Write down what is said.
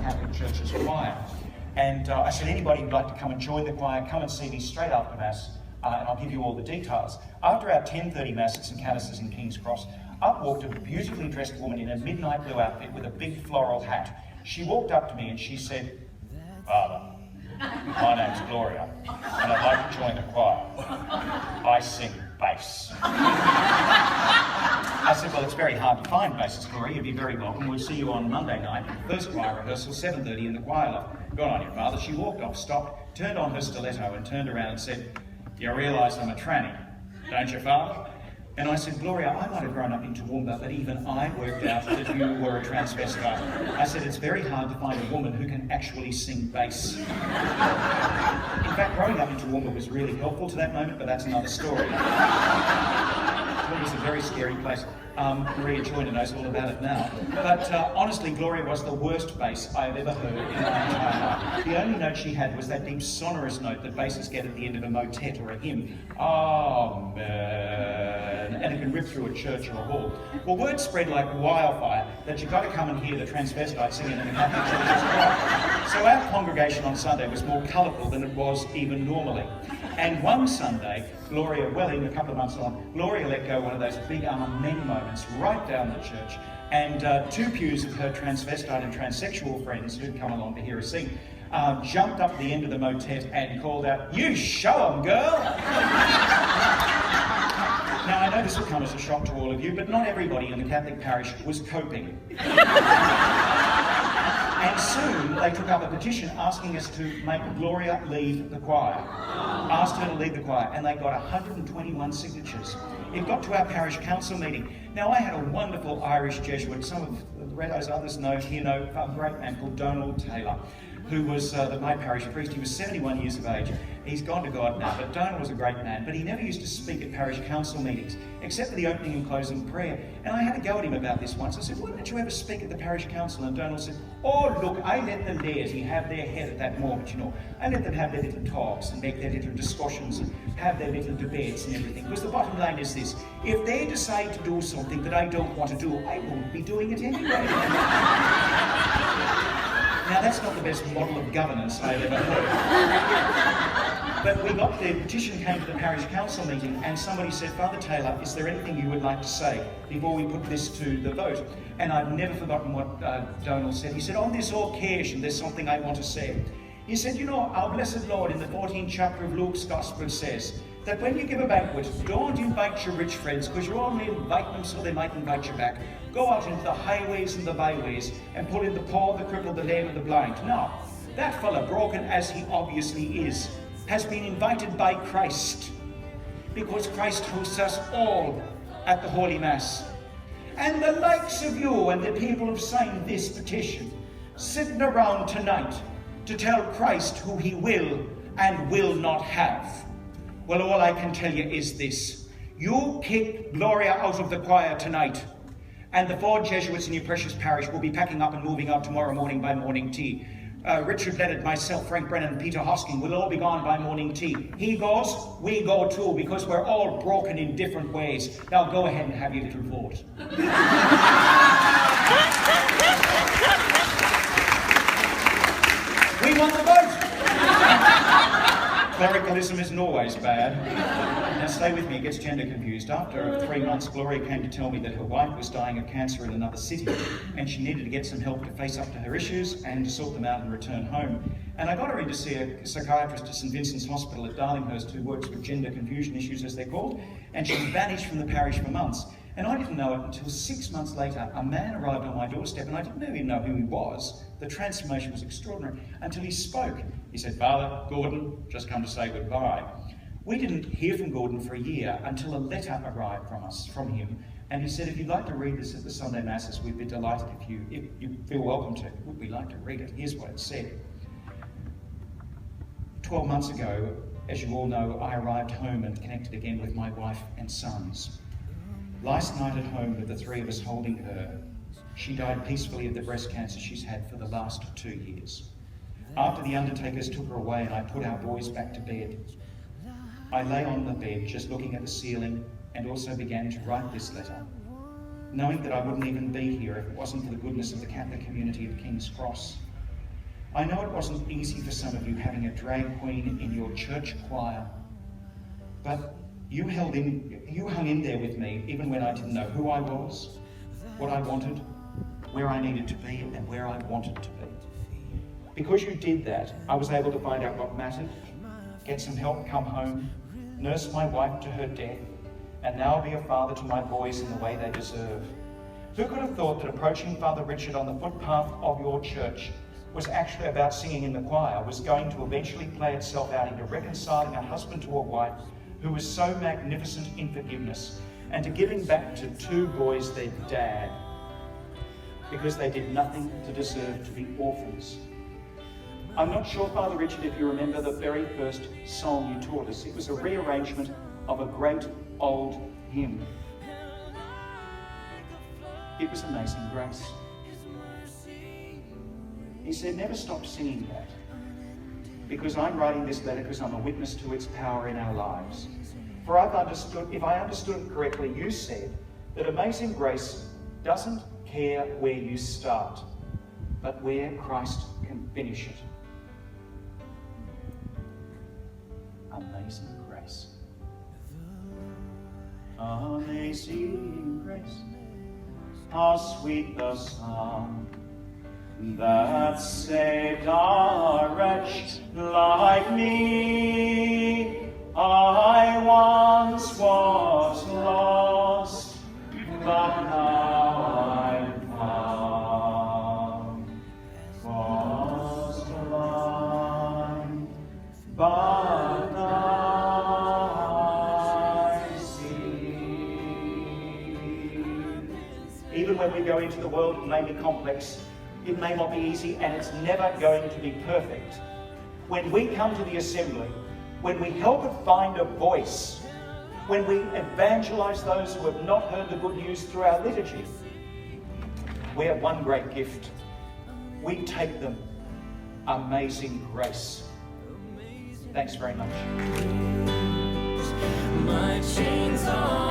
Catholic Church's choir. And I said, anybody who'd like to come and join the choir, come and see me straight after Mass, and I'll give you all the details. After our 10:30 Mass at St Canice's in King's Cross, up walked a beautifully dressed woman in a midnight blue outfit with a big floral hat. She walked up to me and she said, "Father, my name's Gloria, and I'd like to join the choir. I sing bass." I said, "Well, it's very hard to find bassist, Gloria. You'd be very welcome. We'll see you on Monday night. First choir rehearsal, 7:30 in the choir loft." "Good on you, Father." She walked off, stopped, turned on her stiletto and turned around and said, "You realise I'm a tranny, don't you, Father?" And I said, "Gloria, I might have grown up in Toowoomba, but even I worked out that you were a transvestite." I said, "It's very hard to find a woman who can actually sing bass." In fact, growing up in Toowoomba was really helpful to that moment, but that's another story. It was a very scary place. Maria Joyner knows all about it now. But honestly, Gloria was the worst bass I have ever heard in my entire life. The only note she had was that deep sonorous note that bassists get at the end of a motet or a hymn. Amen. And it can rip through a church or a hall. Well, word spread like wildfire that you've got to come and hear the transvestite singing in the Catholic Church's choir. So our congregation on Sunday was more colourful than it was even normally. And one Sunday, Gloria, well, in a couple of months on, Gloria let go one of those big amen moments right down the church, and two pews of her transvestite and transsexual friends who'd come along to hear her sing jumped up the end of the motet and called out, "You show 'em, girl!" Now, I know this will come as a shock to all of you, but not everybody in the Catholic parish was coping. And soon they took up a petition asking us to make Gloria lead the choir. Asked her to lead the choir, and they got 121 signatures. It got to our parish council meeting. Now, I had a wonderful Irish Jesuit, some of the Redos others know here know, a great man called Donald Taylor, who was my parish priest. He was 71 years of age. He's gone to God now, but Donald was a great man. But he never used to speak at parish council meetings, except for the opening and closing prayer. And I had a go at him about this once. I said, "Why don't you ever speak at the parish council?" And Donald said, "Oh, look, I let the laity have their head at that moment, you know. I let them have their little talks and make their little discussions and have their little debates and everything. Because the bottom line is this, if they decide to do something that I don't want to do, I won't be doing it anyway." Now, that's not the best model of governance I've ever heard. But the petition came to the parish council meeting, and somebody said, "Father Taylor, is there anything you would like to say before we put this to the vote?" And I've never forgotten what Donald said. He said, "On this occasion, there's something I want to say." He said, "You know, our blessed Lord in the 14th chapter of Luke's Gospel says that when you give a banquet, don't invite your rich friends, because you're only inviting them so they might invite you back. Go out into the highways and the byways and pull in the poor, the crippled, the lame, and the blind." Now, that fella, broken as he obviously is, has been invited by Christ, because Christ hosts us all at the Holy Mass. And the likes of you and the people who've signed this petition, sitting around tonight to tell Christ who he will and will not have. Well, all I can tell you is this. You kick Gloria out of the choir tonight, and the 4 Jesuits in your precious parish will be packing up and moving out tomorrow morning by morning tea. Richard Leonard, myself, Frank Brennan, and Peter Hosking will all be gone by morning tea. He goes, we go too, because we're all broken in different ways. Now go ahead and have your little vote. We want the vote! Clericalism isn't always bad. Now stay with me, it gets gender confused. After 3 months, Gloria came to tell me that her wife was dying of cancer in another city, and she needed to get some help to face up to her issues and to sort them out and return home. And I got her in to see a psychiatrist at St Vincent's Hospital at Darlinghurst who works with gender confusion issues, as they're called, and she vanished from the parish for months. And I didn't know it until 6 months later. A man arrived on my doorstep, and I didn't even know who he was. The transformation was extraordinary until he spoke. He said, "Father, Gordon, just come to say goodbye." We didn't hear from Gordon for a year until a letter arrived from him, and he said, "If you'd like to read this at the Sunday Masses, we'd be delighted if you feel welcome to. We'd like to read it." Here's what it said. 12 months ago, as you all know, I arrived home and connected again with my wife and sons. Last night at home, with the 3 of us holding her, she died peacefully of the breast cancer she's had for the last 2 years. After the undertakers took her away and I put our boys back to bed, I lay on the bed just looking at the ceiling and also began to write this letter, knowing that I wouldn't even be here if it wasn't for the goodness of the Catholic community of King's Cross. I know it wasn't easy for some of you having a drag queen in your church choir, but you hung in there with me even when I didn't know who I was, what I wanted, where I needed to be, and where I wanted to be. Because you did that, I was able to find out what mattered, get some help, come home, nurse my wife to her death, and now be a father to my boys in the way they deserve. Who could have thought that approaching Father Richard on the footpath of your church was actually about singing in the choir, was going to eventually play itself out into reconciling a husband to a wife who was so magnificent in forgiveness, and to giving back to two boys their dad, because they did nothing to deserve to be orphans. I'm not sure, Father Richard, if you remember the very first song you taught us. It was a rearrangement of a great old hymn. It was Amazing Grace. He said, never stop singing that, because I'm writing this letter because I'm a witness to its power in our lives. For if I understood it correctly, you said that Amazing Grace doesn't care where you start, but where Christ can finish it. Amazing Grace. Amazing Grace, how sweet the sound that saved a wretch like me. I once was lost, but now I'm found. Was blind, but now I see. Even when we go into the world, it may be complex, it may not be easy, and it's never going to be perfect. When we come to the assembly, when we help it find a voice, when we evangelize those who have not heard the good news through our liturgy, we have one great gift. We take them. Amazing Grace. Thanks very much. My chains are